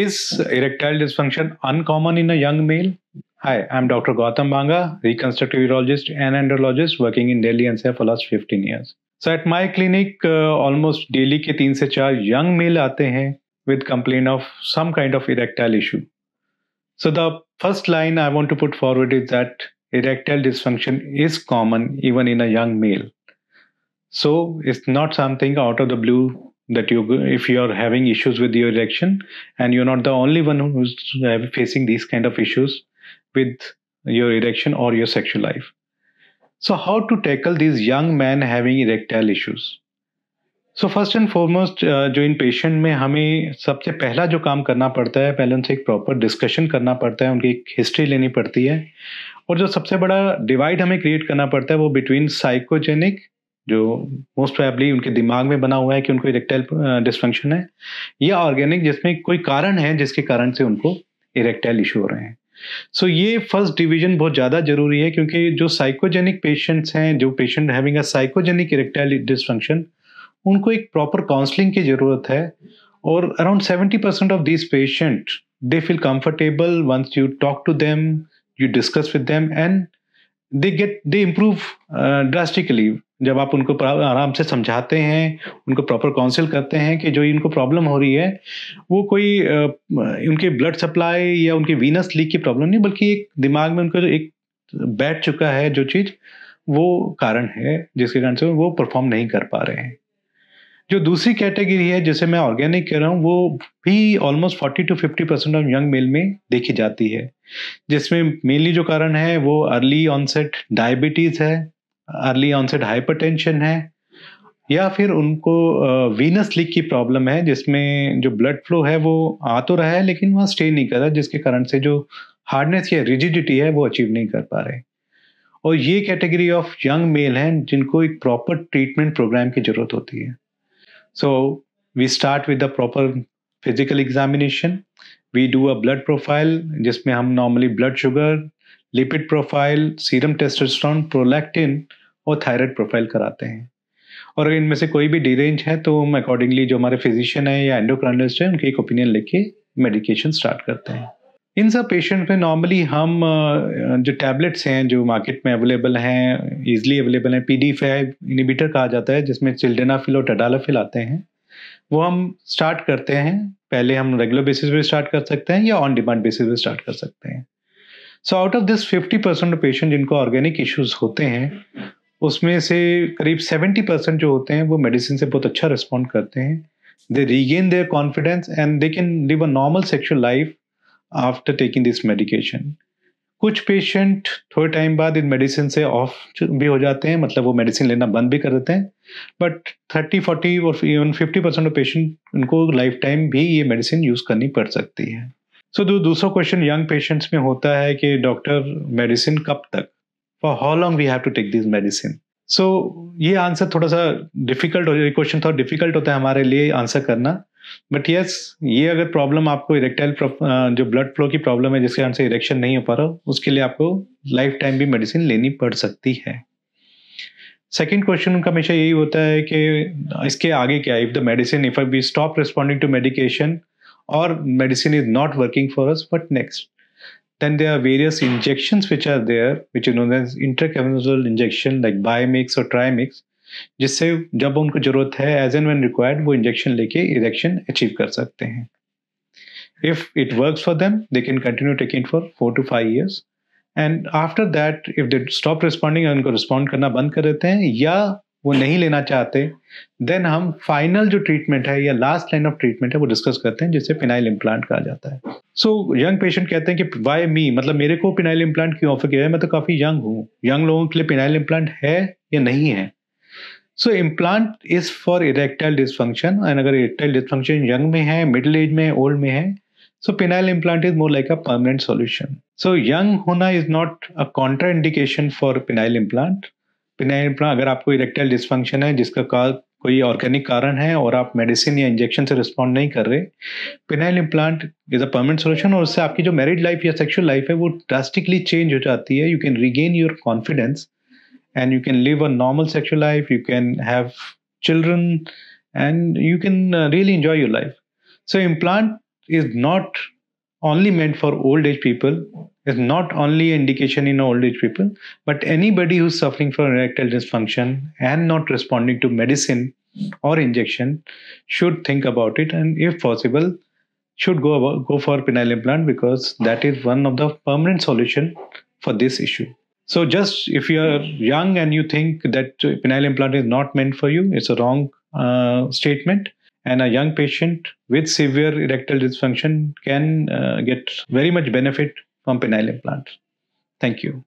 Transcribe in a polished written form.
Is erectile dysfunction uncommon in a young male? Hi, I'm Dr. Gautam Banga, reconstructive urologist and andrologist working in Delhi NCR for last 15 years. So at my clinic, almost daily के 3 से 4 young male आते हैं with complaint of some kind of erectile issue. So the first line I want to put forward is that erectile dysfunction is common even in a young male. So it's not something out of the blue that if you're having issues with your erection, and you're not the only one who's facing these kind of issues with your erection or your sexual life. So how to tackle these young men having erectile issues? So first and foremost, जो इन patient में हमें सबसे पहला जो काम करना पड़ता है, पहले उनसे एक प्रॉपर डिस्कशन करना पड़ता है, उनकी एक हिस्ट्री लेनी पड़ती है, और जो सबसे बड़ा डिवाइड हमें क्रिएट करना पड़ता है वो बिटवीन साइकोजेनिक, जो मोस्ट प्रोबेबली उनके दिमाग में बना हुआ है कि उनको इरेक्टाइल डिस्फंक्शन है, या ऑर्गेनिक जिसमें कोई कारण है जिसके कारण से उनको इरेक्टाइल इशू हो रहे हैं. सो ये फर्स्ट डिवीजन बहुत ज़्यादा जरूरी है, क्योंकि जो साइकोजेनिक पेशेंट्स हैं, जो patient having a psychogenic erectile dysfunction, उनको एक प्रॉपर काउंसलिंग की ज़रूरत है. और around 70% of this patient they feel comfortable once you talk to them, you discuss with them, and they improve drastically. जब आप उनको आराम से समझाते हैं, उनको प्रॉपर काउंसिल करते हैं कि जो इनको प्रॉब्लम हो रही है वो कोई उनके ब्लड सप्लाई या उनके वीनस लीक की प्रॉब्लम नहीं, बल्कि एक दिमाग में उनको एक बैठ चुका है जो चीज़, वो कारण है जिसके कारण से वो परफॉर्म नहीं कर पा रहे हैं. जो दूसरी कैटेगरी है जिसे मैं ऑर्गेनिक कह रहा हूँ, वो भी almost 40 to 50% of young mail में देखी जाती है, जिसमें मेनली जो कारण है वो अर्ली ऑनसेट डायबिटीज़ है, अर्ली ऑनसेट हाइपरटेंशन है, या फिर उनको वीनस लीक की प्रॉब्लम है, जिसमें जो ब्लड फ्लो है वो आ तो रहा है लेकिन वहाँ स्टे नहीं कर रहा, जिसके कारण से जो हार्डनेस या रिजिडिटी है वो अचीव नहीं कर पा रहे. और ये कैटेगरी ऑफ यंग मेल हैं जिनको एक प्रॉपर ट्रीटमेंट प्रोग्राम की जरूरत होती है. So we start with the proper physical examination. We do a blood profile, जिसमें हम normally blood sugar, lipid profile, serum testosterone, prolactin और thyroid profile कराते हैं. और अगर इनमें से कोई भी डिरेंज है तो हम अकॉर्डिंगली जो हमारे फिजिशियन है या एंडोक्राइनोलॉजिस्ट है उनकी एक ओपिनियन लेके मेडिकेशन स्टार्ट करते हैं. इन सब पेशेंट में नॉर्मली हम जो टैबलेट्स हैं जो मार्केट में अवेलेबल हैं, ईजिली अवेलेबल हैं, PDE5 इनिबिटर कहा जाता है, जिसमें सिल्डेनाफिल और टडालाफिल आते हैं, वो हम स्टार्ट करते हैं. पहले हम रेगुलर बेसिस पे स्टार्ट कर सकते हैं या ऑन डिमांड बेसिस पे स्टार्ट कर सकते हैं. So out of this 50% of patient जिनको ऑर्गेनिक इश्यूज होते हैं, उसमें से करीब 70% जो होते हैं वो मेडिसिन से बहुत अच्छा रिस्पॉन्ड करते हैं. They regain their confidence and they can live a normal sexual life after taking this medication. कुछ पेशेंट थोड़े टाइम बाद इन मेडिसिन से ऑफ भी हो जाते हैं, मतलब वो मेडिसिन लेना बंद भी कर देते हैं, बट 30-40 और इवन 50% ऑफ पेशेंट उनको लाइफ टाइम भी ये मेडिसिन यूज करनी पड़ सकती है. सो दूसरा क्वेश्चन यंग पेशेंट्स में होता है कि डॉक्टर मेडिसिन कब तक, for how long we have to take this medicine. So ये आंसर थोड़ा सा डिफिकल्ट हो, ये क्वेश्चन थोड़ा डिफिकल्ट होता है हमारे लिए आंसर करना. बट यस, ये अगर प्रॉब्लम आपको इरेक्टाइल जो ब्लड फ्लो की प्रॉब्लम है जिसके कारण से इरेक्शन नहीं हो पा रहा, उसके लिए आपको लाइफ टाइम भी मेडिसिन लेनी पड़ सकती है. सेकेंड क्वेश्चन उनका हमेशा यही होता है कि इसके आगे क्या, if the medicine, if we stop responding to medication और medicine is not working for us, what next? Then there are various injections which are there, which is known as intracavernosal injection like Biomix or Trimix, जिससे जब उनको जरूरत है as and when required वो injection लेके erection achieve कर सकते हैं. If it works for them they can continue taking for 4 to 5 years, and after that if they stop responding, उनको रिस्पॉन्ड करना बंद कर देते हैं या वो नहीं लेना चाहते, देन हम फाइनल जो ट्रीटमेंट है या लास्ट लाइन ऑफ ट्रीटमेंट है वो डिस्कस करते हैं, जिसे पिनाइल इम्प्लांट कहा जाता है. सो यंग पेशेंट कहते हैं कि वाई मी, मतलब मेरे को पिनाइल इम्प्लांट क्यों ऑफर किया है, मैं तो काफ़ी यंग हूँ, यंग लोगों के लिए पिनाइल इम्प्लांट है या नहीं है. So implant is for erectile dysfunction, and अगर इरेक्टाइल डिस्फंक्शन यंग में है, मिडिल एज में, ओल्ड में है, so penile implant is more like a permanent solution. So young होना is not a contraindication for penile implant. Penile implant, अगर आपको erectile dysfunction है जिसका कोई ऑर्गेनिक कारण है और आप मेडिसिन या इंजेक्शन से रिस्पॉन्ड नहीं कर रहे, phenyl implant is a permanent solution, और उससे आपकी जो मैरिड लाइफ या सेक्सुअल लाइफ है वो ड्रास्टिकली चेंज हो जाती है. You can regain your confidence and you can live a normal sexual life, you can have children, and you can really enjoy your life. So implant is not only meant for old age people, is not only indication in old age people, but anybody who's suffering from erectile dysfunction and not responding to medicine or injection should think about it, and if possible should go for penile implant, because that is one of the permanent solution for this issue. So just if you are young and you think that penile implant is not meant for you, it's a wrong statement. And a young patient with severe erectile dysfunction can get very much benefit from penile implant. Thank you.